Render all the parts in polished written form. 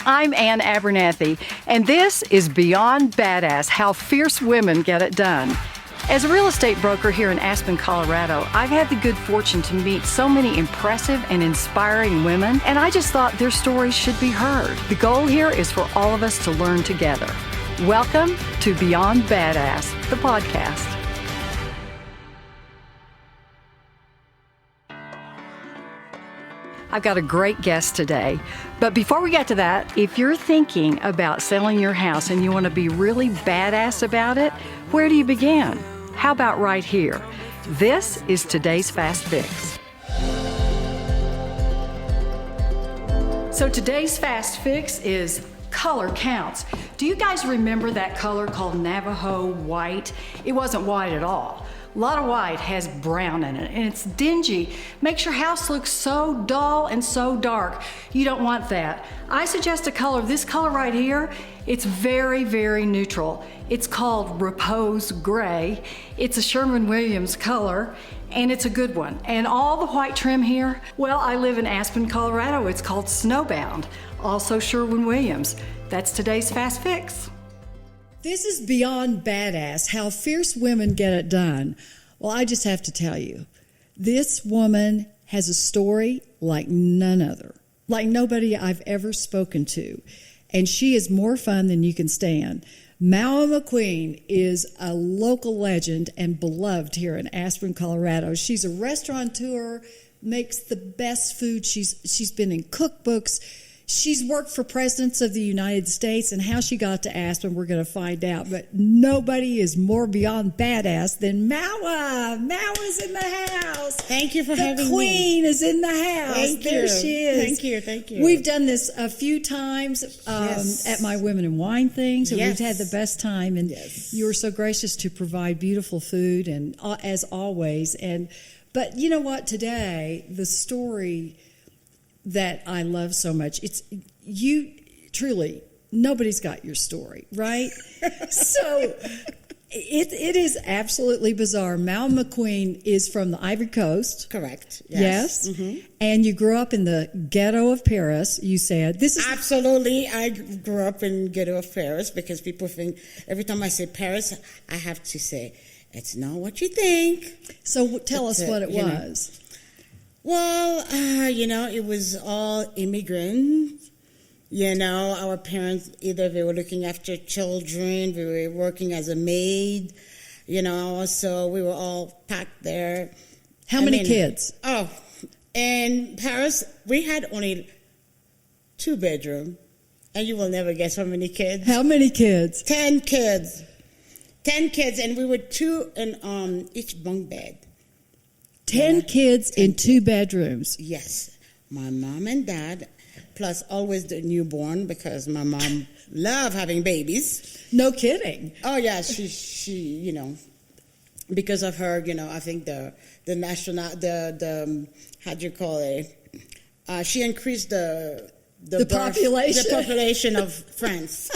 I'm Ann Abernethy, and this is Beyond Badass, How Fierce Women Get It Done. As a real estate broker here in Aspen, Colorado, I've had the good fortune to meet so many impressive and inspiring women, and I just thought their stories should be heard. The goal here is for all of us to learn together. Welcome to Beyond Badass, the podcast. I've got a great guest today, but before we get to that, if you're thinking about selling your house and you want to be really badass about it, where do you begin? How about right here? This is today's Fast Fix. So today's Fast Fix is color counts. Do you guys remember that color called Navajo white? It wasn't white at all. A lot of white has brown in it, and it's dingy. Makes your house look so dull and so dark. You don't want that. I suggest a color, this color right here. It's very, very neutral. It's called Repose Gray. It's a Sherwin-Williams color, and it's a good one. And all the white trim here, well, I live in Aspen, Colorado. It's called Snowbound, also Sherwin-Williams. That's today's Fast Fix. This is Beyond Badass, How Fierce Women Get It Done. Well, I just have to tell you, this woman has a story like none other, like nobody I've ever spoken to. And she is more fun than you can stand. Mawa McQueen is a local legend and beloved here in Aspen, Colorado. She's a restaurateur, makes the best food. She's been in cookbooks. She's worked for presidents of the United States, and how she got to Aspen, we're going to find out. But nobody is more beyond badass than Mawa. Mawa's in the house. Thank you for having me. The queen is in the house. Thank there you. she is. Thank you. We've done this a few times at my Women in Wine things, and we've had the best time. And you were so gracious to provide beautiful food, and as always. But you know what? Today, the story that I love so much. It's you truly, nobody's got your story, right? So it is absolutely bizarre. Mawa McQueen is from the Ivory Coast. Correct. Yes. Mm-hmm. And you grew up in the ghetto of Paris, you said. This is Absolutely. I grew up in ghetto of Paris because people think every time I say Paris, I have to say, it's not what you think. So tell us what it was. Well, it was all immigrants. Our parents, either they were looking after children, we were working as a maid, so we were all packed there. How many kids? Oh, in Paris, we had only 2 bedrooms, and you will never guess how many kids. How many kids? 10 kids. 10 kids, and we were 2 in each bunk bed. 10 kids in 2 bedrooms. Yes. My mom and dad, plus always the newborn, because my mom loved having babies. No kidding. Oh, yeah. She because of her, I think the how do you call it? She increased the population. The population of France.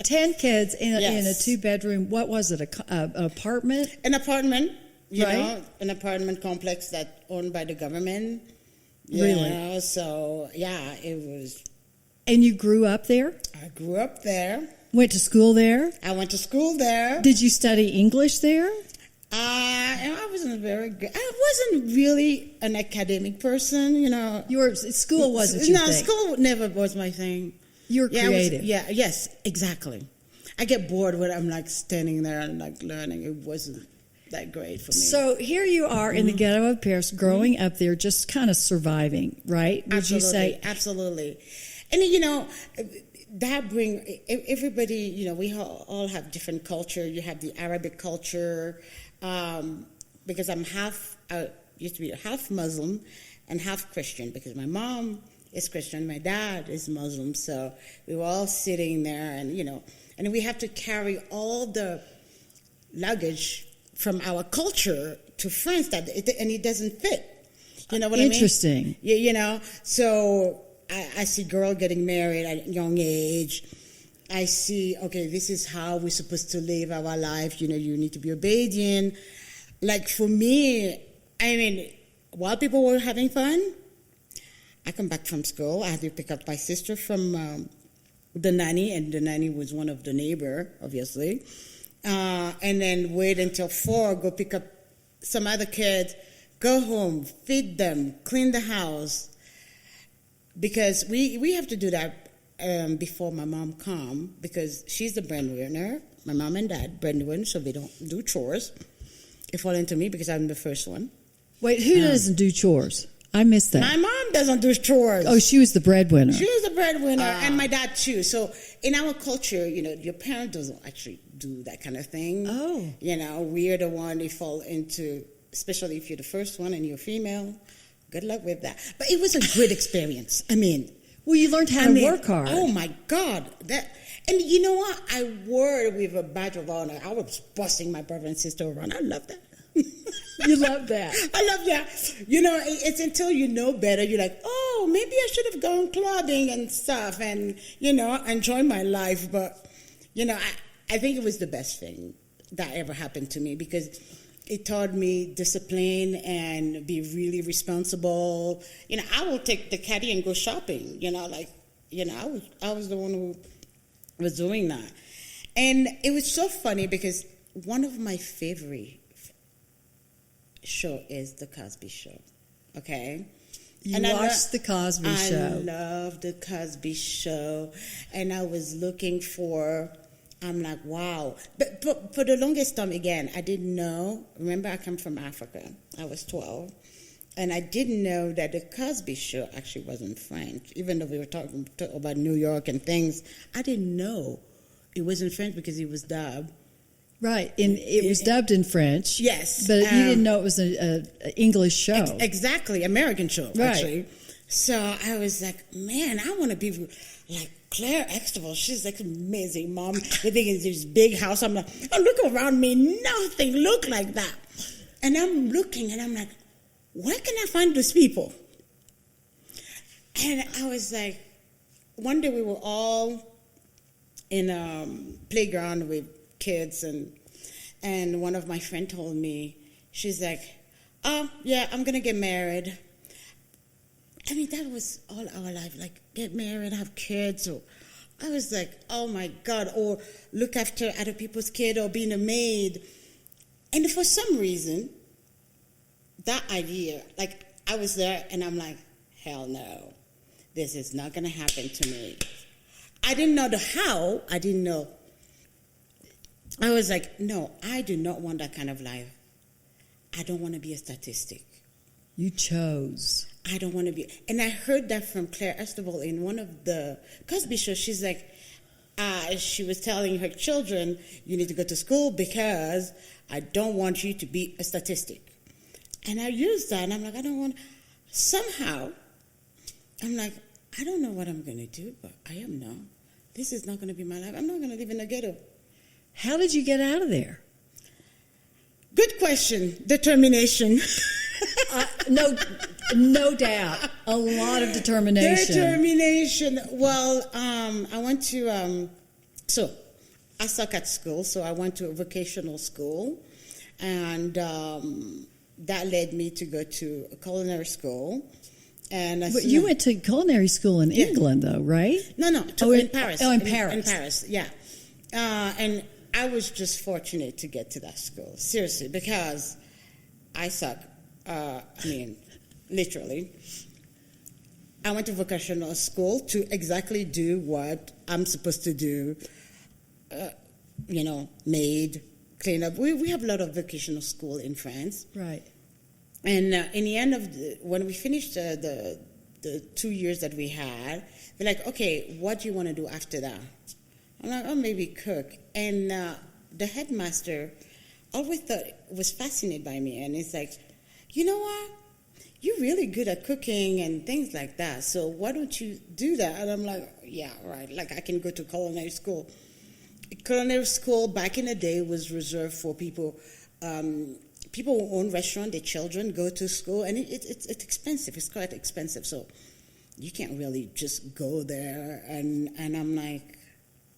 10 kids in a 2-bedroom. What was it? An apartment? An apartment. An apartment complex that's owned by the government. Really? So, it was. And you grew up there? I grew up there. Went to school there? I went to school there. Did you study English there? I wasn't very good. I wasn't really an academic person, School wasn't your thing? No, school never was my thing. You were creative. Yes, exactly. I get bored when I'm standing there and learning. It wasn't that great for me. So here you are in the ghetto of Paris, growing up there, just kind of surviving, right? Would Absolutely, you say? Absolutely. And that bring everybody. We all have different culture. You have the Arabic culture, because I used to be half Muslim and half Christian, because my mom is Christian, my dad is Muslim. So we were all sitting there, and we have to carry all the luggage from our culture to France, and it doesn't fit. You know what I mean? Interesting. So I see girl getting married at a young age. I see, okay, this is how we're supposed to live our life. You need to be obedient. Like for me, while people were having fun, I come back from school. I had to pick up my sister from the nanny, and the nanny was one of the neighbor, obviously. And then wait until 4, go pick up some other kids, go home, feed them, clean the house. Because we have to do that before my mom come, because she's the breadwinner. My mom and dad breadwinner, so they don't do chores. It fall into me because I'm the first one. Wait, who doesn't do chores? I missed that. My mom doesn't do chores. Oh, she was the breadwinner. She was the breadwinner, and my dad too. So in our culture, your parent doesn't actually do that kind of thing. Oh. We're the one they fall into, especially if you're the first one and you're female. Good luck with that. But it was a great experience. Well, you learned how to work hard. Oh my God. And you know what? I wore it with a badge of honor. I was bossing my brother and sister around. I love that. You love that. I love that. It's until you know better, you're like, oh, maybe I should have gone clubbing and stuff and, enjoy my life. But, I think it was the best thing that ever happened to me, because it taught me discipline and be really responsible. I will take the caddy and go shopping, I was the one who was doing that. And it was so funny because one of my favorite show is The Cosby Show, okay? You watched The Cosby Show. I love The Cosby Show. And I was looking I'm like, wow. But for the longest time, again, I didn't know. Remember, I come from Africa. I was 12. And I didn't know that The Cosby Show actually wasn't French. Even though we were talking about New York and things, I didn't know it wasn't French because it was dubbed. Right, and it was dubbed in French. Yes. But you didn't know it was an English show. Exactly, American show, right. Actually. So I was like, man, I want to be like Claire Extable. She's like amazing mom, living in this big house. I'm like, I look around me, nothing look like that. And I'm looking and I'm like, where can I find those people? And I was like, one day we were all in a playground with kids, and one of my friends told me, she's like, oh, yeah, I'm going to get married. That was all our life, like get married, have kids. Or I was like, oh my God, or look after other people's kid, or being a maid. And for some reason, that idea, like I was there and I'm like, hell no, this is not going to happen to me. I didn't know the how, I didn't know. I was like, no, I do not want that kind of life. I don't want to be a statistic. You chose. I don't want to be. And I heard that from Claire Estable in one of the Cosby shows. She's like, she was telling her children, you need to go to school because I don't want you to be a statistic. And I used that, and I'm like, I don't want. Somehow, I'm like, I don't know what I'm going to do, but I am now. This is not going to be my life. I'm not going to live in a ghetto. How did you get out of there? Good question. Determination. No doubt. A lot of determination. Determination. Well, I went to, so I suck at school, so I went to a vocational school, and that led me to go to a culinary school. And but you went to culinary school in England, though, right? No, in Paris. Oh, in Paris. In Paris, yeah. And I was just fortunate to get to that school, seriously, because I suck. Literally. I went to vocational school to exactly do what I'm supposed to do, maid, clean up. We have a lot of vocational school in France. Right. And in the end of when we finished the 2 years that we had, they're like, okay, what do you want to do after that? I'm like, oh, maybe cook. And the headmaster always thought was fascinated by me. And it's like, you know what? You're really good at cooking and things like that. So why don't you do that? And I'm like, yeah, right. Like I can go to culinary school. Culinary school back in the day was reserved for people who own restaurants, their children go to school, and it's expensive. It's quite expensive. So you can't really just go there. And I'm like,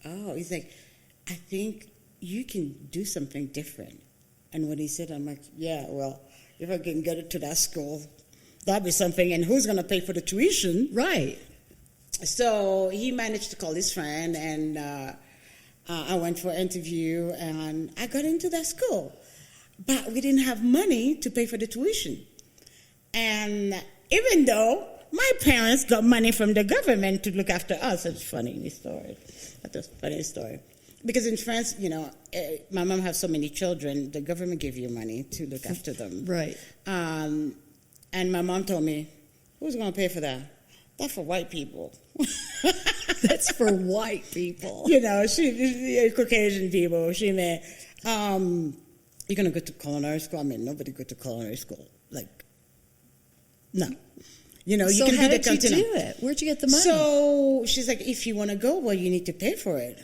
oh, he's like, I think you can do something different. And when he said, I'm like, yeah, well, if I can get it to that school, that'd be something. And who's going to pay for the tuition? Right. So he managed to call his friend, and I went for an interview, and I got into that school. But we didn't have money to pay for the tuition. And even though my parents got money from the government to look after us, it's a funny story. That's a funny story. Because in France, my mom has so many children, the government give you money to look after them. Right. And my mom told me, who's going to pay for that? That's for white people. That's for white people. She Caucasian people. She may, you're going to go to culinary school? I mean, nobody go to culinary school. Like, no. You So can how be the did you continent. do it? Where'd you get the money? So she's like, if you want to go, well, you need to pay for it.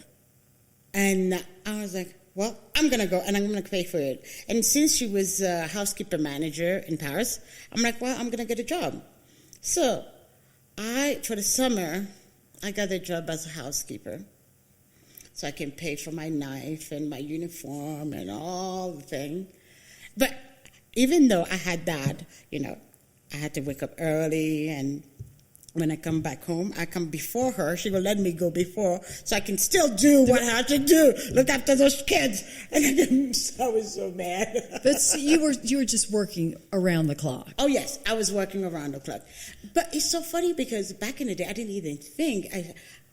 And I was like, well, I'm going to go, and I'm going to pay for it. And since she was a housekeeper manager in Paris, I'm like, well, I'm going to get a job. So for the summer, I got a job as a housekeeper. So I can pay for my knife and my uniform and all the thing. But even though I had that, I had to wake up early, and when I come back home, I come before her. She will let me go before, so I can still do what I have to do, look after those kids. And I was so mad. But you were just working around the clock. Oh, yes, I was working around the clock. But it's so funny because back in the day, I didn't even think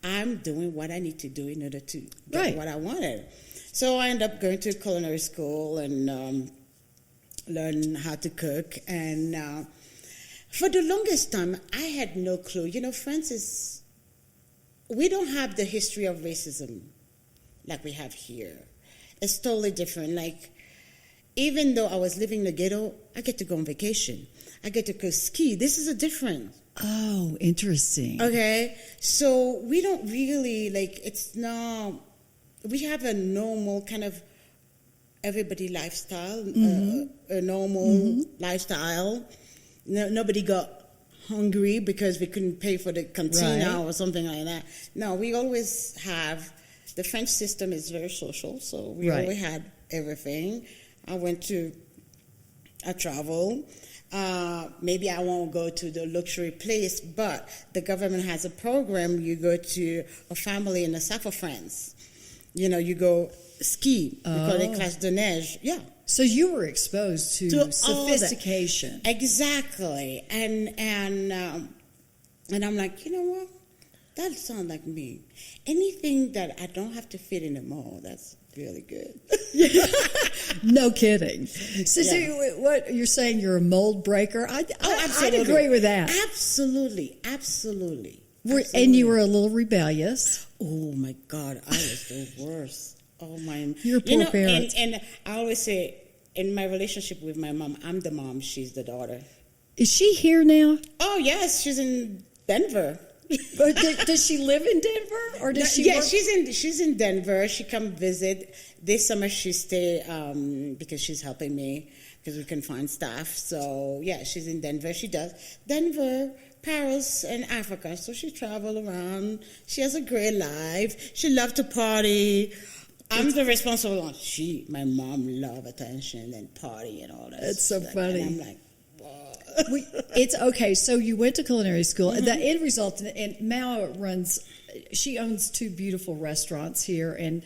I'm doing what I need to do in order to get what I wanted. So I ended up going to culinary school and learn how to cook. And for the longest time, I had no clue. France we don't have the history of racism like we have here. It's totally different. Like, even though I was living in the ghetto, I get to go on vacation. I get to go ski. This is a difference. Oh, interesting. Okay, so we don't really, we have a normal kind of everybody lifestyle, a normal lifestyle. Nobody got hungry because we couldn't pay for the cantina or something like that. No, we always have, the French system is very social, so we always had everything. I travel. Maybe I won't go to the luxury place, but the government has a program. You go to a family in the south of France. You go ski. We call it classe de neige. Yeah. So you were exposed to sophistication. Exactly. And I'm like, you know what? That sounds like me. Anything that I don't have to fit in a mold, that's really good. No kidding. So what you're saying, you're a mold breaker? I'd agree with that. Absolutely. And you were a little rebellious. Oh my God, I was the worst. Oh my! Your poor parents. And I always say, in my relationship with my mom, I'm the mom, she's the daughter. Is she here now? Oh yes, she's in Denver. Does she live in Denver, or does she? Yeah, she's in Denver. She come visit. This summer she stay because she's helping me because we can find staff. So yeah, she's in Denver. She does Denver, Paris, and Africa. So she travel around. She has a great life. She loves to party. I'm the responsible one. My mom love attention and party and all that. It's so funny. And I'm like, it's okay. So you went to culinary school. The end result, and Mawa she owns 2 beautiful restaurants here, and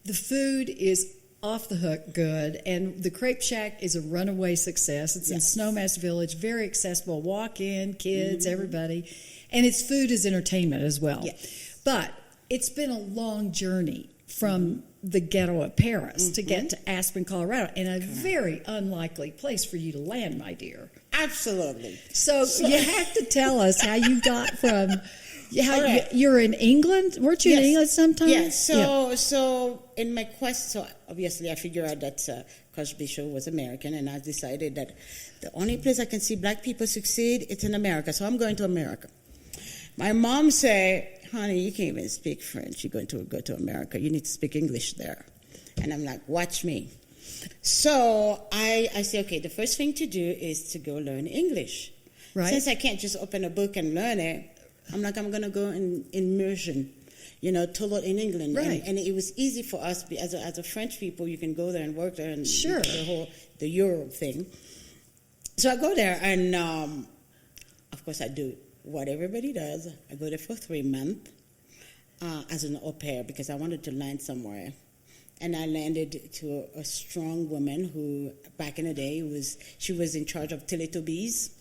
the food is off the hook good. And the Crepe Shack is a runaway success. It's in Snowmass Village, very accessible. Walk in, kids, everybody. And its food is entertainment as well. Yes. But it's been a long journey from the ghetto of Paris to get to Aspen, Colorado, and a very unlikely place for you to land, my dear. Absolutely. So you have to tell us how you got from. You're in England? Weren't you in England sometime? Yes. So in my quest, obviously I figured out that Cosby Show was American, and I decided that the only place I can see black people succeed, it's in America. So I'm going to America. My mom said, honey, you can't even speak French. You're going to go to America. You need to speak English there. And I'm like, watch me. So I say, okay, the first thing to do is to go learn English. Right. Since I can't just open a book and learn it, I'm going to go in immersion, total in England. Right. And it was easy for us, as a French people, you can go there and work there and sure. the Euro thing. So I go there, and course, I do what everybody does. I go there for 3 months as an au pair because I wanted to land somewhere. And I landed to a strong woman who, back in the day, she was in charge of Teletubbies.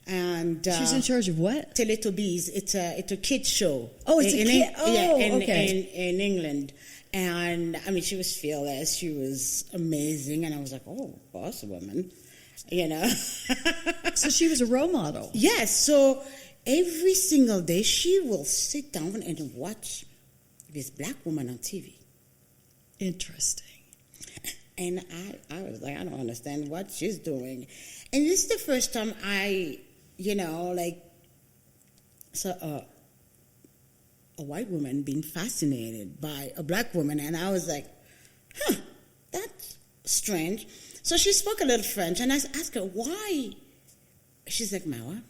And she's in charge of what? Teletubbies. It's a kids show. Oh, it's a kid. In England. And I mean, she was fearless. She was amazing. And I was like, oh, boss woman, So she was a role model. Yes. So every single day, she will sit down and watch this black woman on TV. Interesting. And I was like, I don't understand what she's doing. And this is the first time I, saw a white woman being fascinated by a black woman. And I was like, that's strange. So she spoke a little French, and I asked her, why? She's like, Mawa,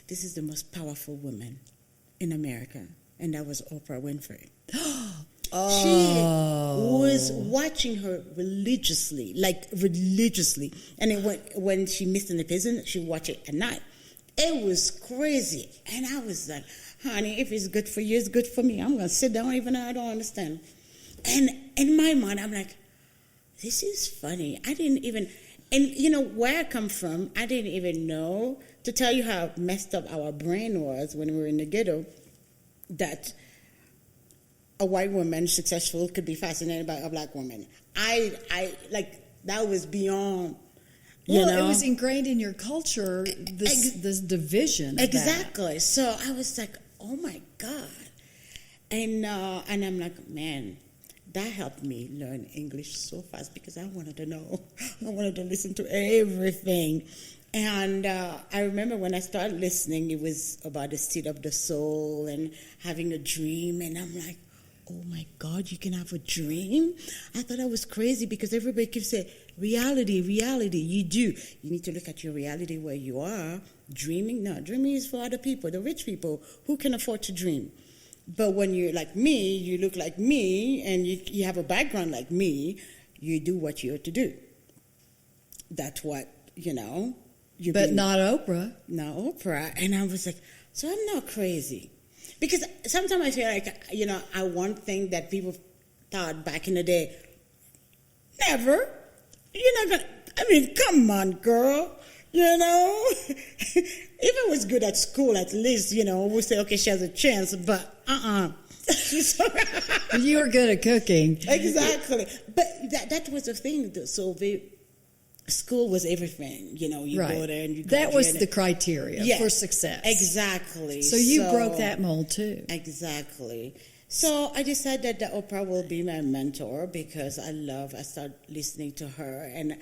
this is the most powerful woman in America. And that was Oprah Winfrey. Oh. She was watching her religiously. And when she missed an episode, she watched it at night. It was crazy. And I was like, honey, if it's good for you, it's good for me. I'm going to sit down even though I don't understand. And in my mind, I'm like, this is funny. I didn't even, and where I come from, I didn't even know, to tell you how messed up our brain was when we were in the ghetto, that a white woman successful could be fascinated by a black woman. I that was beyond, it was ingrained in your culture, this division. Exactly. That. So I was like, oh my God. And I'm like, man, that helped me learn English so fast because I wanted to know. I wanted to listen to everything. And I remember when I started listening, it was about the state of the soul and having a dream. And I'm like, oh my God, you can have a dream? I thought I was crazy because everybody keeps saying, reality. You do. You need to look at your reality where you are. Dreaming? No, dreaming is for other people, the rich people who can afford to dream. But when you're like me, you look like me, and you have a background like me, you do what you have to do. That's what, But not Oprah. Not Oprah. And I was like, so I'm not crazy. Because sometimes I feel like, I want things that people thought back in the day, never. You're not going to, come on, girl. If I was good at school, at least, we'll say, okay, she has a chance, but You were good at cooking. Exactly. But that was the thing. So school was everything. You right. Go there and you that was the criteria for success. Exactly. So you broke that mold too. Exactly. So I decided that Oprah will be my mentor because I started listening to her and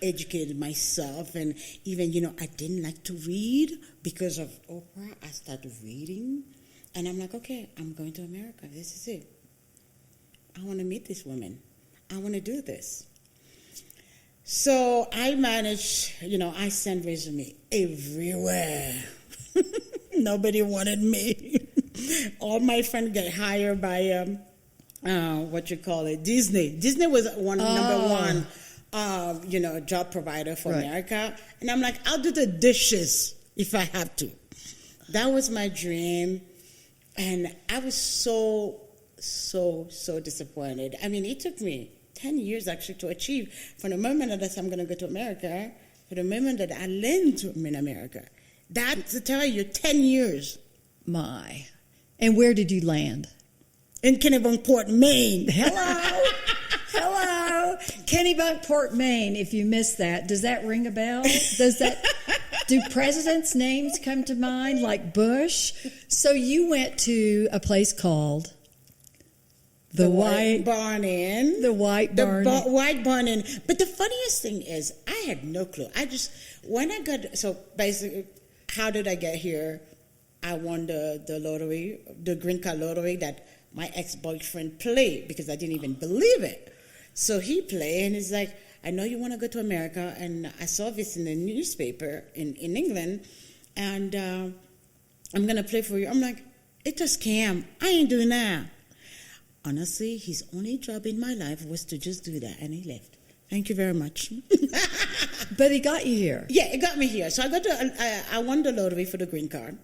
educated myself. And even, I didn't like to read. Because of Oprah, I started reading. And I'm like, okay, I'm going to America. This is it. I want to meet this woman. I want to do this. So I managed, I sent resume everywhere. Nobody wanted me. All my friends get hired by, Disney. Disney was number one, job provider for America. And I'm like, I'll do the dishes if I have to. That was my dream. And I was so disappointed. I mean, it took me 10 years actually to achieve from the moment that I said I'm going to go to America to the moment that I landed in America. That, to tell you, 10 years. My. And where did you land? In Kennebunkport, Maine. Hello. Hello. Kennebunkport, Maine. If you missed that, does that ring a bell? Do presidents' names come to mind, like Bush? So you went to a place called the White Barn Inn. The White Barn Inn. White Barn Inn. But the funniest thing is, I had no clue. So basically, how did I get here? I won the lottery, the green card lottery that my ex-boyfriend played because I didn't even believe it. So he played, and he's like, I know you want to go to America, and I saw this in the newspaper in England, and I'm going to play for you. I'm like, it's a scam. I ain't doing that. Honestly, his only job in my life was to just do that, and he left. Thank you very much. But he got you here. Yeah, it got me here. So I won the lottery for the green card.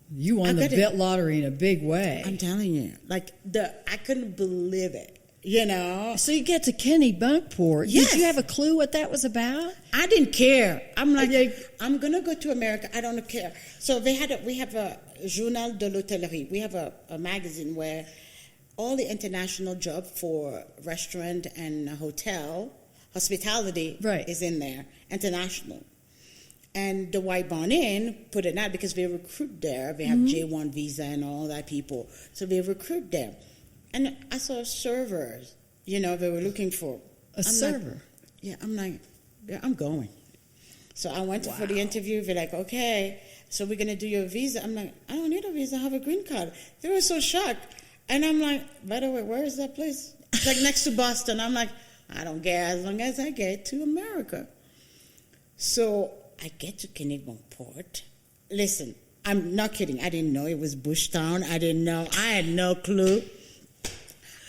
You won the bit lottery in a big way. I'm telling you, I couldn't believe it, you know. So you get to Kennebunkport. Yes. Did you have a clue what that was about? I didn't care. I'm like, I'm gonna go to America. I don't care. So we have a Journal de l'Hôtellerie. We have a magazine where all the international job for restaurant and hotel hospitality is in there, international. And the White Barn Inn put it out because we recruit there. We have J1 visa and all that people. So we recruit there. And I saw servers, you know, they were looking for. A server? I'm like, yeah, I'm going. So I went for the interview. They're like, okay, so we're going to do your visa. I'm like, I don't need a visa. I have a green card. They were so shocked. And I'm like, by the way, where is that place? It's like next to Boston. I'm like, I don't care as long as I get to America. So I get to Kennebunkport. Listen, I'm not kidding. I didn't know it was Bushtown. I didn't know. I had no clue.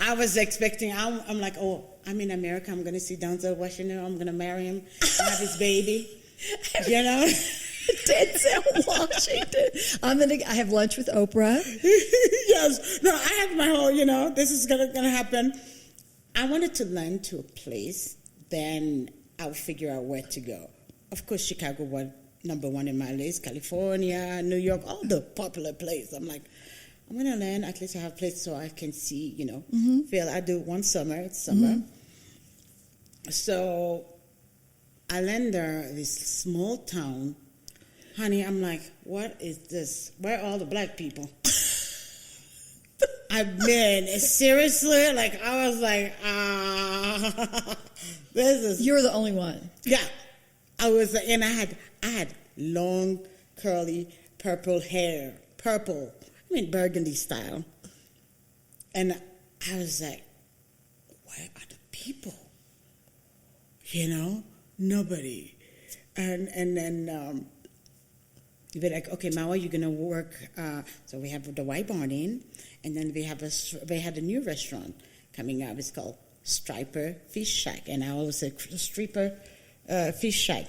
I was expecting, I'm like, oh, I'm in America. I'm going to see Denzel Washington. I'm going to marry him. Have his baby. You know? Denzel Washington. I have lunch with Oprah. Yes. No, I have my whole, you know, this is going to happen. I wanted to land to a place, then I'll figure out where to go. Of course, Chicago was number one in my list, California, New York, all the popular places. I'm like, I'm going to land, at least I have a place so I can see, you know, feel I do one summer, it's summer. So I land there, this small town. Honey, I'm like, what is this? Where are all the black people? I mean, seriously, like, I was like, this is... You're the only one. Yeah. I was, and I had long, curly, purple hair. Purple. I mean, burgundy style. And I was like, where are the people? You know? Nobody. And then... You'd be like, okay, Mawa, you're gonna work. So we have the White Barn Inn, and then they had a new restaurant coming up. It's called Striper Fish Shack, and I always say Striper Fish Shack.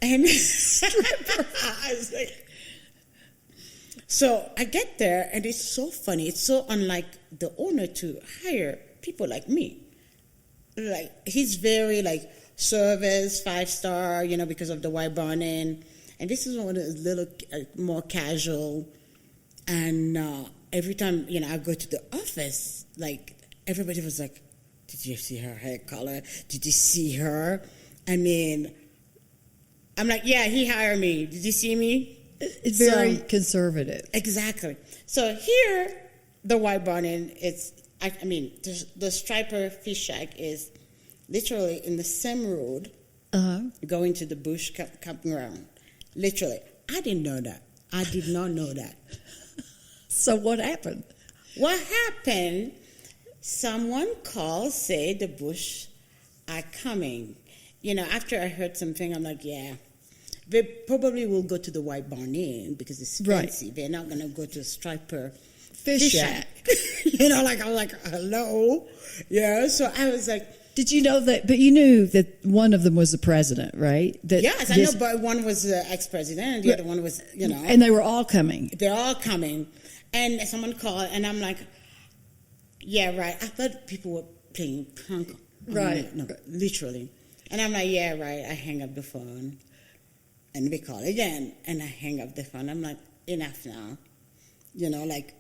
And I was like, so I get there, and it's so funny. It's so unlike the owner to hire people like me. Like he's very like service 5-star, you know, because of the White Barn Inn. And this is one that's a little more casual. And every time, you know, I go to the office, like, everybody was like, did you see her hair color? Did you see her? I mean, I'm like, yeah, he hired me. Did you see me? It's very conservative. Exactly. So here, the White Barn Inn, the Striper Fish Shack is literally in the same road going to the Bush campground. Literally. I didn't know that. I did not know that. So what happened? What happened, someone called, say the Bush are coming. You know, after I heard something, I'm like, yeah. They probably will go to the White Barn Inn because it's fancy. Right. They're not going to go to Striper Fish Shack. You know, like, I'm like, hello? Yeah, so I was like... Did you know that? But you knew that one of them was the president, right? Yes, I know, but one was the ex-president and the other one was, you know. And they were all coming. They're all coming. And someone called, and I'm like, yeah, right. I thought people were playing punk. Right. No, literally. And I'm like, yeah, right. I hang up the phone. And they call again. And I hang up the phone. I'm like, enough now. You know, like,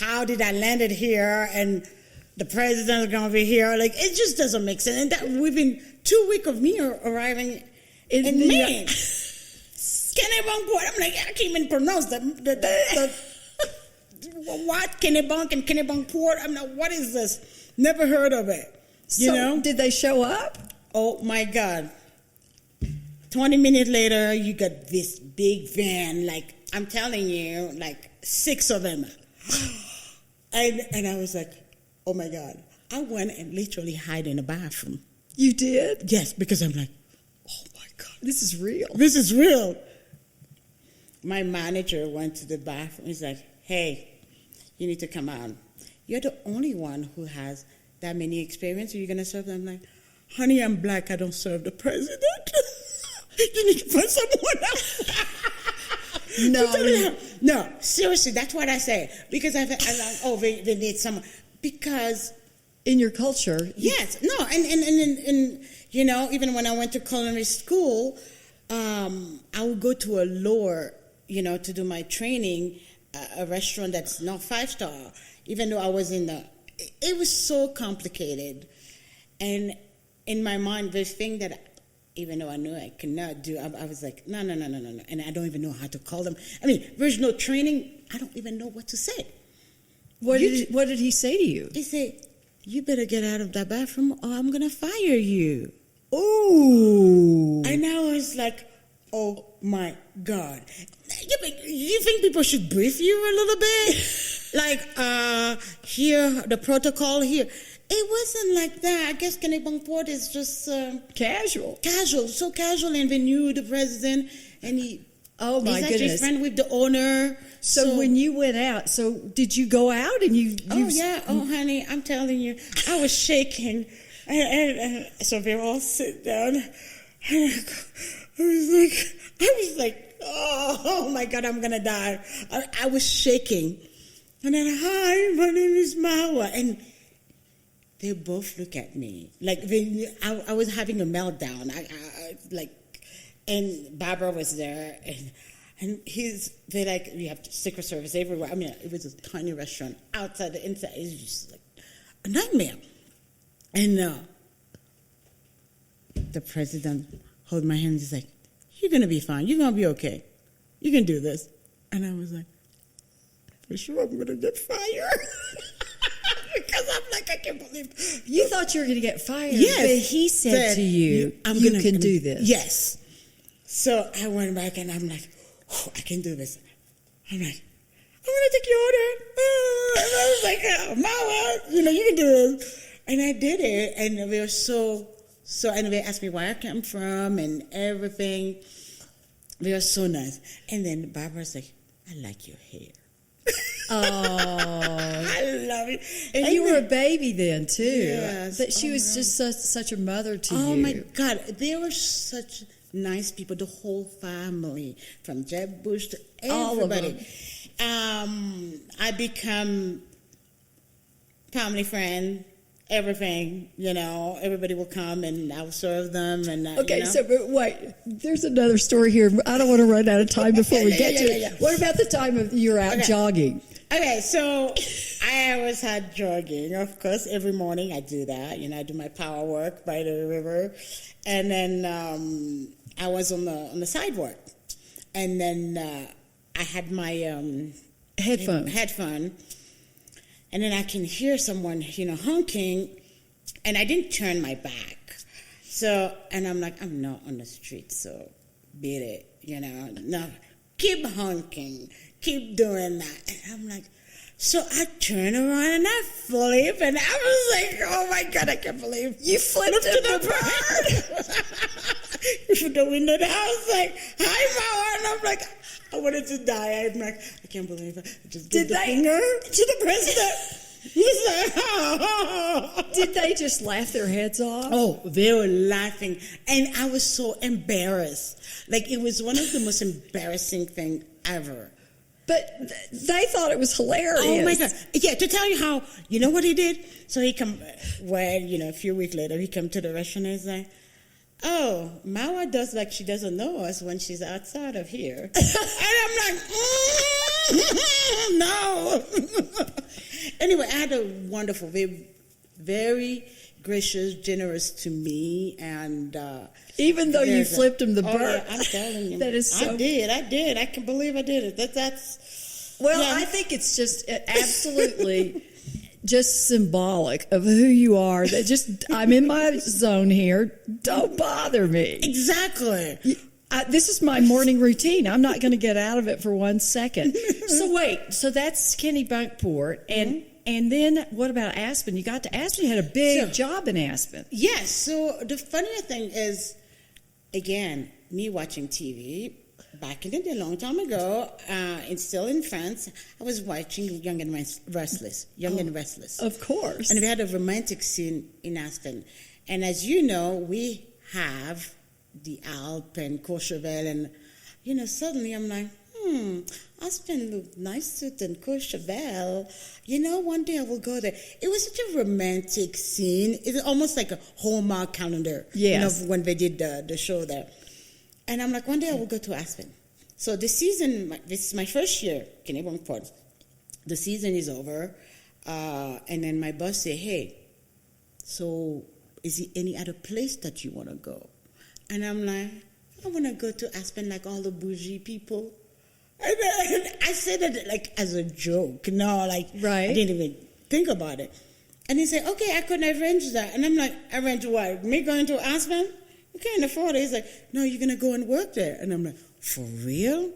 how did I land it here? And... the president is going to be here. Like, it just doesn't make sense. And that within 2 weeks of me arriving in Maine. Kennebunkport. I'm like, I can't even pronounce the what? Kennebunk and Kennebunkport. I'm like, what is this? Never heard of it. You know? Did they show up? Oh, my God. 20 minutes later, you got this big van. Like, I'm telling you, like 6 of them. And I was like, oh, my God. I went and literally hid in a bathroom. You did? Yes, because I'm like, oh, my God. This is real. This is real. My manager went to the bathroom. He's like, hey, you need to come out. You're the only one who has that many experience. Are you going to serve them? I'm like, honey, I'm black. I don't serve the president. You need to find someone else. No, seriously, that's what I say. Because I'm like, oh, they need someone. Because in your culture. Yes, no, and you know, even when I went to culinary school, I would go to a lower, you know, to do my training, a restaurant that's not 5-star, even though I was it was so complicated. And in my mind, the thing that, even though I knew I could not do, I was like, no. And I don't even know how to call them. I mean, there's no training. I don't even know what to say. What did he say to you? He said, you better get out of that bathroom or I'm going to fire you. Ooh. And I was like, oh my God. You think people should brief you a little bit? Like, here, the protocol here. It wasn't like that. I guess Kennebunkport is just... Casual. So casual. And they knew the president, and he's actually goodness. friend with the owner. So when you went out, so did you go out and you Oh, yeah. Oh, honey, I'm telling you, I was shaking. And so they all sit down. And I was like, oh my God, I'm going to die. I was shaking. And then, hi, my name is Mawa. And they both look at me. Like, I was having a meltdown. And Barbara was there. And they're like, we have Secret Service everywhere. I mean, it was a tiny restaurant. Outside, the inside, it was just like a nightmare. And the president held my hand. He's like, you're going to be fine. You're going to be okay. You can do this. And I was like, for sure I'm going to get fired. Because I'm like, I can't believe. You thought you were going to get fired. Yes. But he said to you, you can do this. Yes. So I went back and I'm like, oh, I can do this. I'm like, I'm going to take your order. And I was like, Mawa, you can do this. And I did it. And they were so, and they asked me where I came from and everything. They were so nice. And then Barbara's like, I like your hair. Oh, I love it. And you were a baby then too. Yes. That she was just such a mother to you. Oh my God, they were such nice people. The whole family, from Jeb Bush to everybody. I become family friend. Everything, everybody will come and I'll serve them. And okay, so but wait, there's another story here. I don't want to run out of time before we get to it. What about the time of you're out jogging? Okay, so I always had jogging, of course. Every morning I do that. I do my power work by the river, and then I was on the sidewalk, and then I had my headphone. And then I can hear someone, honking, and I didn't turn my back. So, and I'm like, I'm not on the street, so beat it, No, keep honking, keep doing that. And I'm like, so I turn around and I flip, and I was like, oh my God, I can't believe you flipped to the bird. Through the window, and I was like, hi, Mawa, and I'm like, I wanted to die. I'm like, I can't believe it. I just gave the finger to the president. He's like, oh. Did they just laugh their heads off? Oh, they were laughing. And I was so embarrassed. Like, it was one of the most embarrassing things ever. But they thought it was hilarious. Oh, my God. Yeah, to tell you how, you know what he did? So he come, a few weeks later, he come to the restaurant and he's like, oh, Mawa does like she doesn't know us when she's outside of here. And I'm like, no. Anyway, I had a wonderful, very gracious, generous to me, and even though you flipped him the bird. Yeah, I'm telling you, that is so. I did. I can believe I did it. That's. Well, yeah. I think it's just absolutely. Just symbolic of who you are. That just, I'm in my zone here. Don't bother me. Exactly. This is my morning routine. I'm not going to get out of it for 1 second. So wait, so that's Kennebunkport, and then what about Aspen? You got to Aspen. You had a big job in Aspen. Yes. So the funny thing is, again, me watching TV. Back in the day, a long time ago, and still in France, I was watching Young and Restless. And Restless. Of course. And we had a romantic scene in Aspen. And as you know, we have the Alp and Courchevel, and, suddenly I'm like, Aspen looked nicer than Courchevel. One day I will go there. It was such a romantic scene. It's almost like a Hallmark calendar. Yes. When they did the show there. And I'm like, one day I will go to Aspen. So the season, this is my first year, Kennebunkport. The season is over. And then my boss said, hey, so is there any other place that you want to go? And I'm like, I want to go to Aspen like all the bougie people. And I said it like as a joke. No, like, right. I didn't even think about it. And he said, okay, I couldn't arrange that. And I'm like, arrange what? Me going to Aspen? You can't afford it. He's like, no, you're going to go and work there. And I'm like, for real?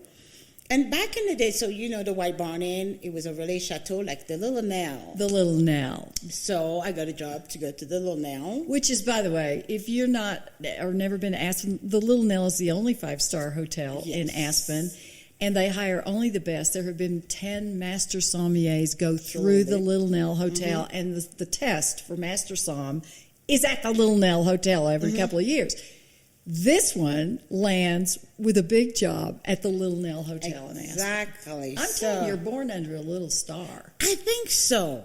And back in the day, so the White Barn Inn, it was a relais chateau, like the Little Nell. The Little Nell. So I got a job to go to the Little Nell. Which is, by the way, if you're not or never been to Aspen, the Little Nell is the only 5-star hotel in Aspen. And they hire only the best. There have been 10 master sommeliers go through the Little Nell Hotel, and the test for master som is at the Little Nell Hotel every couple of years. This one lands with a big job at the Little Nell Hotel in Aspen. Exactly. I'm telling you, you're born under a little star. I think so.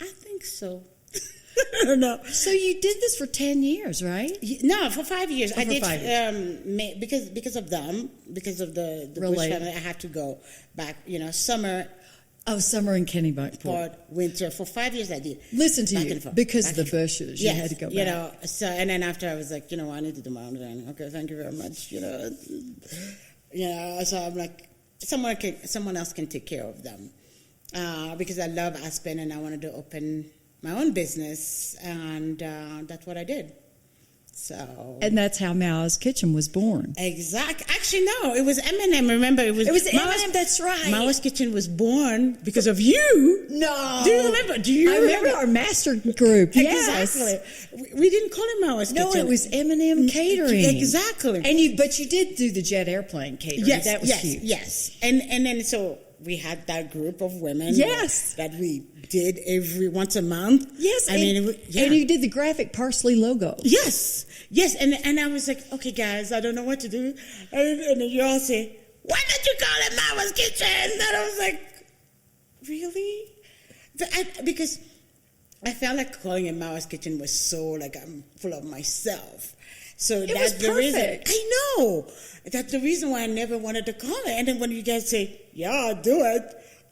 I don't know. So you did this for 10 years, right? No, for 5 years. Oh, I for did 5 years. because of them, because of the Bush Relate. family. I had to go back. Summer, Oh, summer in Kennebunkport. part, winter. For 5 years, I did. Listen to Back you, and forth, because back of the and forth. Bushes, you had to go back. So and then after I was like, I need to do my own thing. Okay, thank you very much. So I'm like, someone else can take care of them, because I love Aspen and I wanted to open my own business, and that's what I did. So. And that's how Mao's Kitchen was born. Actually, no, it was M&M. Remember, it was M&M. That's right. Mawa's Kitchen was born because of you. No. Do you remember? I remember our master group. Yes. Exactly. We didn't call it Mawa's Kitchen. No, it was M&M Catering. Exactly. But you did do the jet airplane catering. Yes, that was huge. Yes. And then so we had that group of women. Yes. That we did once a month. Yes. And you did the graphic parsley logo. Yes. And I was like, okay, guys, I don't know what to do. And then you all say, why don't you call it Mawa's Kitchen? And I was like, really? Because I felt like calling it Mawa's Kitchen was so like I'm full of myself. So It that's was the reason. perfect. I know. That's the reason why I never wanted to call it. And then when you guys say, yeah, I'll do it,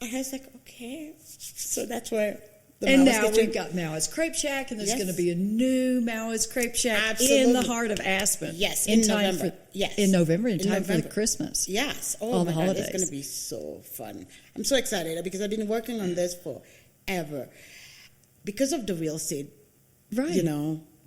I was like, okay. So that's where the And Mawa's now Kitchen. we've got Mao's Crepe Shack, and there's Yes. going to be a new Mao's Crepe Shack Absolutely. in the heart of Aspen. Yes, in in time November. for Yes. in November, in In time for November. the Christmas. Yes. Oh, All my the God. holidays. It's going to be so fun. I'm so excited because I've been working on this forever. Because of the real estate, Right.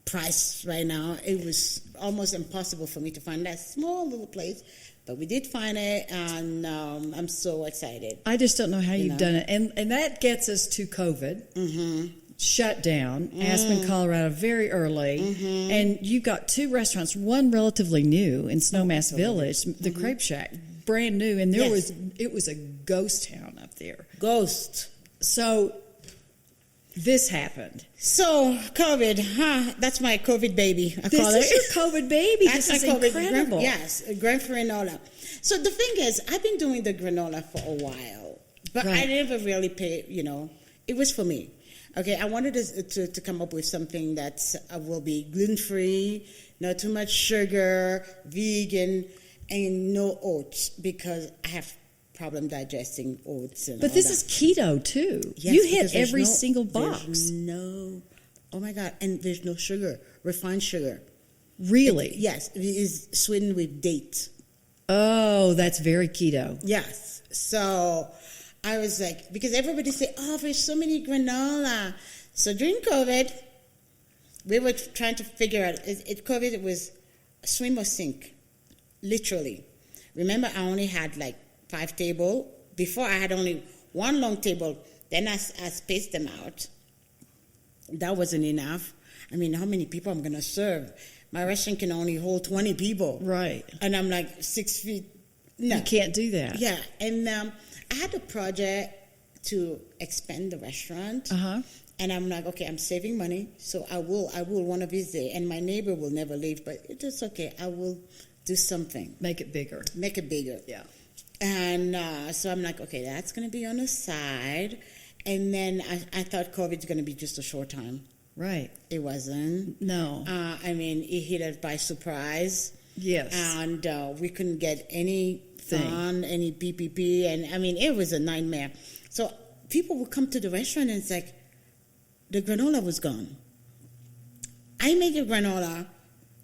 price right now, it was almost impossible for me to find that small little place. But we did find it, and I'm so excited. I just don't know how you've know. done it. And that gets us to COVID. Shut down, Aspen, Colorado, very early. And you've got 2 restaurants, one relatively new in Snowmass Village, the Crepe Shack, brand new. And Yes. it was a ghost town up there. Ghost. So this happened. So, COVID, that's my COVID baby, I This call is it. your COVID baby. That's This is my COVID incredible. Yes, Grand granola. So the thing is, I've been doing the granola for a while, but I Right. never really paid, it was for me. Okay, I wanted to come up with something that will be gluten-free, not too much sugar, vegan, and no oats, because I have problem digesting oats and But all this that. is keto too. Yes, You hit because there's every no- single there's box. Oh my God, and there's no sugar, refined sugar. Really? Yes, it is sweetened with date. Oh, that's very keto. Yes. So I was like, because everybody say, oh, there's so many granola. So during COVID, we were trying to figure out, COVID, it was swim or sink, literally. Remember, I only had like 5 tables. Before, I had only 1 long table. Then I spaced them out. That wasn't enough. I mean, how many people I'm going to serve? My restaurant can only hold 20 people. Right. And I'm like 6 feet. No. You can't do that. Yeah. And I had a project to expand the restaurant. Uh-huh. And I'm like, okay, I'm saving money, so I will one of these days, and my neighbor will never leave, but it's okay. I will do something. Make it bigger. Make it bigger. Yeah. And so I'm like, okay, that's going to be on the side. And then I thought COVID's going to be just a short time. Right. It wasn't. No. I mean, it hit us by surprise. Yes. And we couldn't get any fund, any PPP. And I mean, it was a nightmare. So people would come to the restaurant and it's like, the granola was gone. I make a granola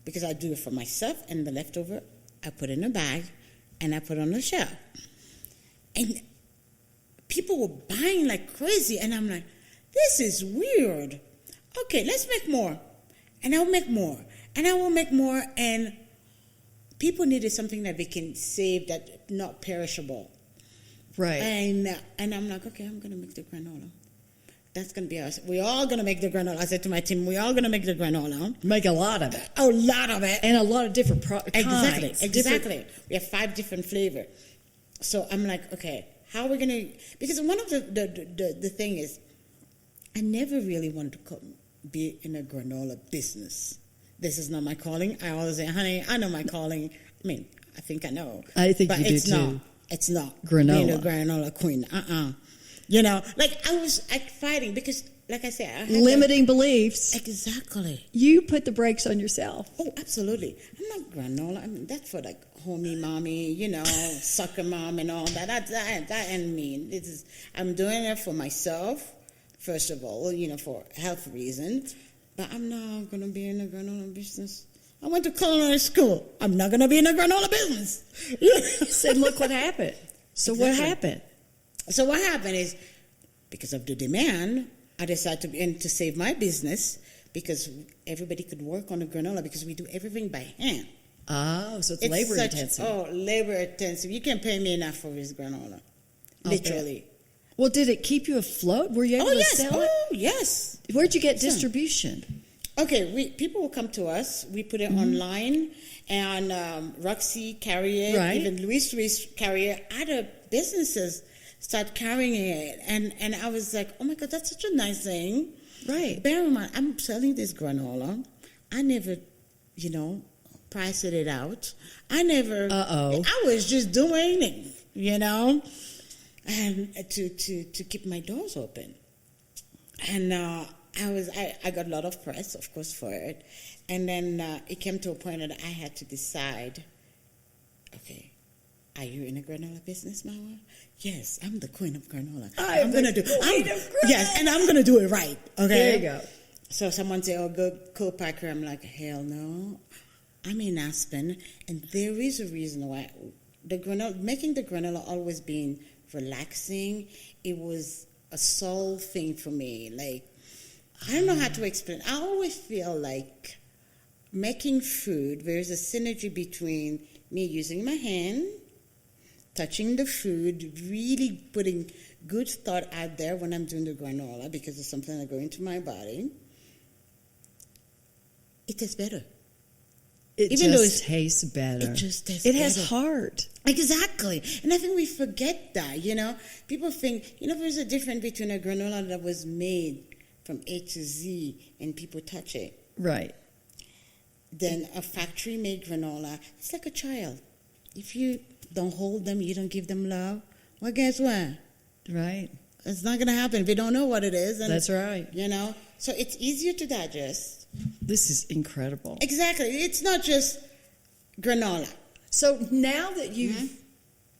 because I do it for myself, and the leftover I put in a bag and I put on the shelf. And people were buying like crazy, and I'm like, this is weird. Okay, let's make more. And I'll make more. And I will make more, and people needed something that they can save, that not perishable. Right. And I'm like, okay, I'm going to make the granola. That's going to be us. We're all going to make the granola. I said to my team, we're all going to make the granola. Make a lot of it. A lot of it. And a lot of different kinds. Exactly. We have 5 different flavors. So I'm like, okay, how are we going to... Because one of the thing is, I never really wanted to be in a granola business. This is not my calling. I always say, honey, I know my calling. I mean, I think I know. I think but you do it's too. Not, it's not Granola. being a granola queen. You know, like I was fighting because, like I said, I had limiting beliefs. Exactly. You put the brakes on yourself. Oh, absolutely. I'm not granola. I mean, that's for like homie mommy, you know, soccer mom and all that. That ain't me. I'm doing it for myself, first of all, you know, for health reasons. But I'm not going to be in the granola business. I went to culinary school. I'm not going to be in the granola business. Said, look what happened. So Exactly. what happened? So what happened is, because of the demand, I decided to save my business because everybody could work on the granola because we do everything by hand. Oh, so it's labor intensive. Oh, labor intensive. You can't pay me enough for this granola. Literally. Well, did it keep you afloat? Were you able to sell it? Oh, yes. Where'd you get distribution? Okay, people will come to us. We put it online, and Roxy carry it. Right. Even Luis carry it. Other businesses start carrying it, and I was like, oh my God, that's such a nice thing. Right. Bear in mind, I'm selling this granola. I never, you know, priced it out. I never. I was just doing it, you know, and to keep my doors open, and I got a lot of press, of course, for it, and then it came to a point that I had to decide, okay, are you in a granola business, Mawa? Yes, I'm the queen of granola. I'm going to do it. Yes, and I'm going to do it right. Okay. There you go. So someone say, oh, go co-packer. I'm like, hell no. I'm in Aspen, and there is a reason why making the granola always been relaxing. It was a soul thing for me. Like, I don't know how to explain. I always feel like making food, there's a synergy between me using my hand, touching the food, really putting good thought out there when I'm doing the granola because it's something that goes into my body. It tastes better. It tastes better. It just tastes better. It has heart. Exactly. And I think we forget that, you know. People think, you know, there's a difference between a granola that was made from A to Z and people touch it. Right. Then a factory-made granola, it's like a child. If you don't hold them, you don't give them love, well, guess what? Right. It's not going to happen if you don't know what it is. And, that's right. You know? So it's easier to digest. This is incredible. Exactly. It's not just granola. So now that you've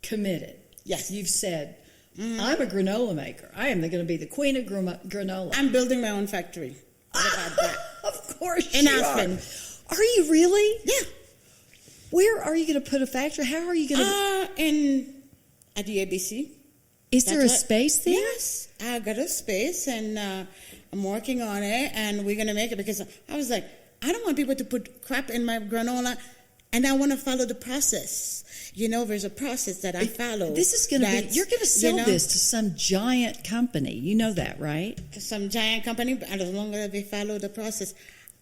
committed, yes, you've said, I'm a granola maker. I am going to be the queen of granola. I'm building my own factory. What about that? Of course in you Aspen. Are you really? Yeah. Where are you going to put a factory? How are you going to... At the ABC. Is there a space there? Yes. I got a space, and I'm working on it, and we're going to make it because I was like, I don't want people to put crap in my granola, and I want to follow the process. You know, there's a process that I follow. This is going to be... You're going to sell this to some giant company. You know that, right? Some giant company, but as long as they follow the process.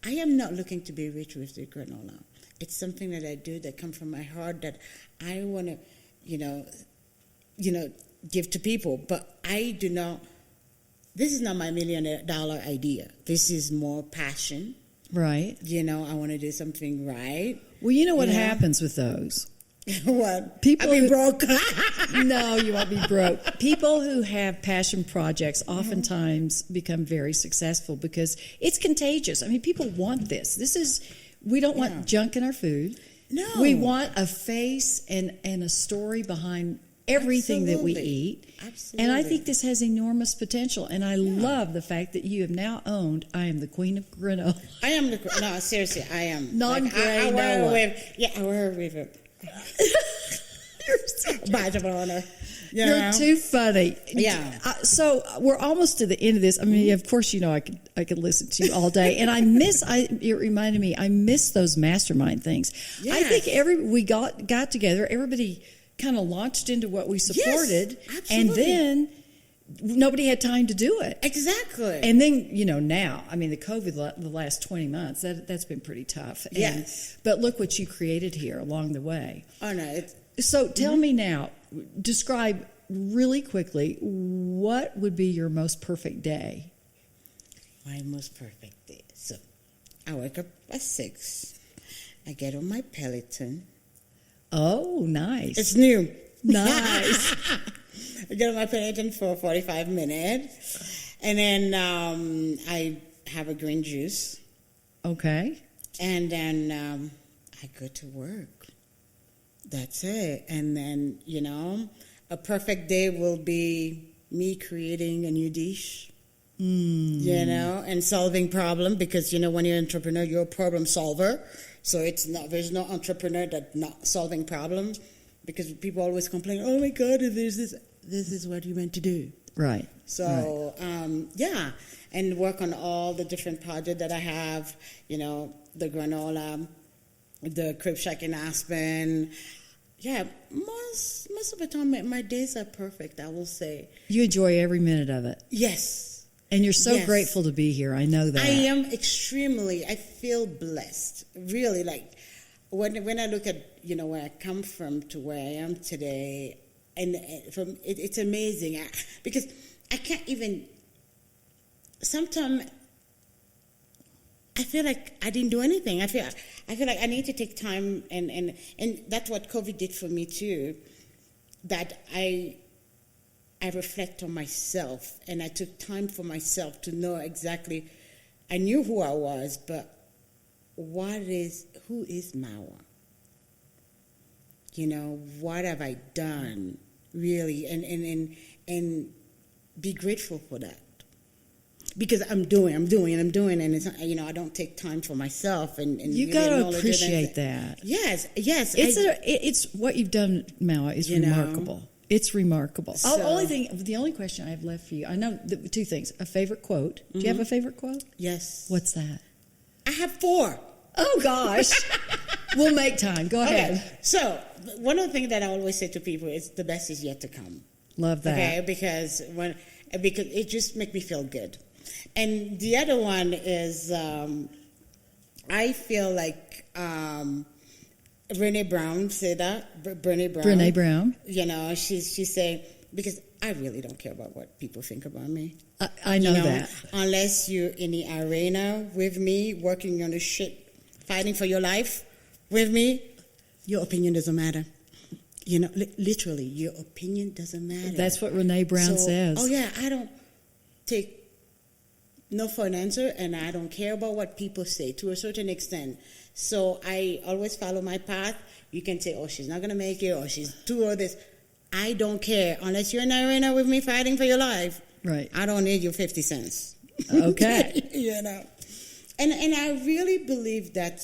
I am not looking to be rich with the granola. It's something that I do that comes from my heart that I want to, you know, give to people. But I do not this is not my $1,000,000 idea. This is more passion. Right. You know, I want to do something right. Well, you know what Yeah. happens with those? What? People I'll be who- broke. No, you won't be broke. People who have passion projects oftentimes become very successful because it's contagious. I mean, people want this. We don't Yeah. want junk in our food. No. We want a face and a story behind everything that we Absolutely. eat. Absolutely. And I think this has enormous potential. And I love the fact that you have now owned I am the queen of granola. I am no, seriously, I am. Non-granola. I wear a wig. Yeah, I wear a wig. You're so Badge of honor. You You're know? too funny. Yeah. So we're almost to the end of this. I mean, of course, you know, I could listen to you all day, and it reminded me, I miss those mastermind things. I Yes. think we got together, everybody kind of launched into what we supported, and absolutely. then nobody had time to do it. Exactly. And then, you know, now, I mean, the COVID, the last 20 months, that's been pretty tough. Yes. But look what you created here along the way. Oh no, it's So tell me now, describe really quickly, what would be your most perfect day? my most perfect day. So I wake up at 6. I get on my Peloton. Oh, nice. It's new. Nice. I get on my Peloton for 45 minutes. And then I have a green juice. Okay. And then I go to work. That's it. And then, you know, a perfect day will be me creating a new dish. You know, and solving problem, because, you know, when you're an entrepreneur, you're a problem solver. So there's no entrepreneur that's not solving problems, because people always complain, oh my God, this is what you meant to do. Right. So, yeah, and work on all the different projects that I have, you know, the granola, the crib shack in Aspen. Yeah, most of the time, my days are perfect, I will say. You enjoy every minute of it. Yes. And you're so Yes. grateful to be here. I know that. I am I feel blessed, really. Like, when I look at, you know, where I come from to where I am today, and it's amazing, because I can't even, sometimes I feel like I didn't do anything. I feel like I need to take time, and that's what COVID did for me too, that I reflect on myself, and I took time for myself to know exactly. I knew who I was, but who is Mawa? You know, what have I done, really, and be grateful for that, because I'm doing, and it's not, you know, I don't take time for myself, and You really got to acknowledge it appreciate and- that. Yes. It's what you've done, Mawa, is You know. remarkable. It's remarkable. So- The only question I have left for you, I know two things. A favorite quote. Do you have a favorite quote? Yes. What's that? I have 4. Oh, gosh. We'll make time. Go ahead. Okay. So one of the things that I always say to people is the best is yet to come. Love that. Okay, because it just makes me feel good. And the other one is I feel like Brené Brown said that. Brené Brown. You know, she's saying, because I really don't care about what people think about me. I know, You know, that. unless you're in the arena with me, working on the shit, fighting for your life with me, your opinion doesn't matter. You know, literally, your opinion doesn't matter. That's what Brené Brown says. Oh yeah, I don't take no for an answer, and I don't care about what people say to a certain extent. So I always follow my path. You can say, oh, she's not going to make it, or she's too or this. I don't care. Unless you're in the arena with me fighting for your life. Right. I don't need your 50 cents. Okay. You know. And I really believe that,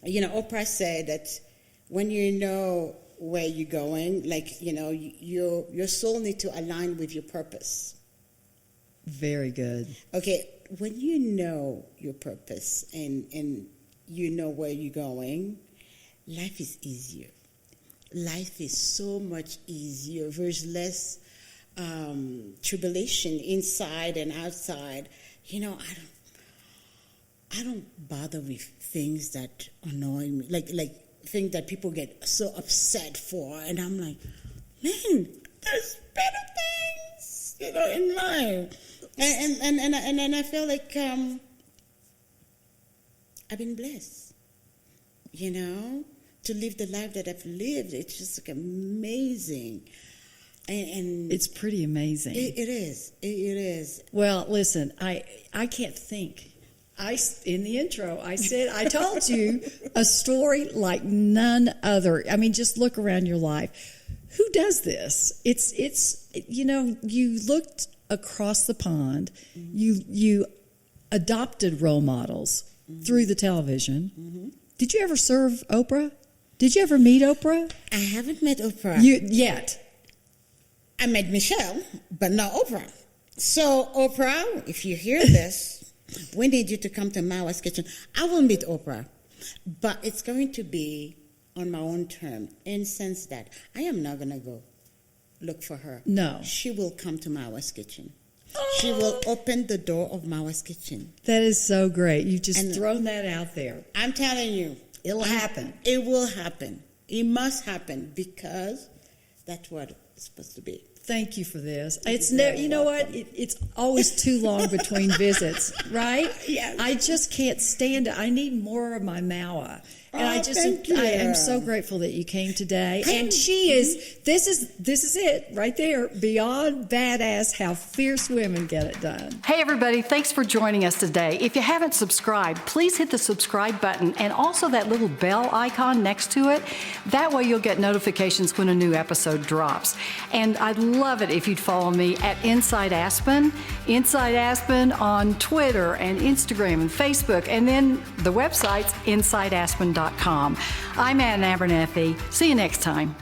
you know, Oprah said that when you know where you're going, like, you know, your soul needs to align with your purpose. Very good. Okay, when you know your purpose and you know where you're going, life is easier. Life is so much easier. There's less tribulation inside and outside. You know, I don't bother with things that annoy me, like things that people get so upset for, and I'm like, man, there's better things, you know, in life. And I feel like I've been blessed, to live the life that I've lived. It's just like amazing. And It's pretty amazing. it is. It is. Well, listen, I can't think. In the intro, I said, I told you a story like none other. I mean, just look around your life. Who does this? It's you looked across the pond. You adopted role models through the television. Did you ever serve Oprah? Did you ever meet Oprah? I haven't met Oprah. Yet. I met Michelle, but not Oprah. So, Oprah, if you hear this, we need you to come to Mawa's Kitchen. I will meet Oprah, but it's going to be on my own term, in the sense that I am not going to go look for her. No. She will come to Mawa's Kitchen. She will open the door of Mawa's Kitchen. That is so great. You've just thrown that out there. I'm telling you. It'll happen. It will happen. It must happen, because that's what it's supposed to be. Thank you for this. It's never, you know what? It's always too long between visits, right? Yes. I just can't stand it. I need more of my Mawa. And I thank you. I am so grateful that you came today. And she is, this is it right there. Beyond badass, how fierce women get it done. Hey everybody, thanks for joining us today. If you haven't subscribed, please hit the subscribe button and also that little bell icon next to it. That way you'll get notifications when a new episode drops. And I'd love it if you'd follow me at Inside Aspen on Twitter and Instagram and Facebook, and then the website's InsideAspen.com. I'm Ann Abernethy. See you next time.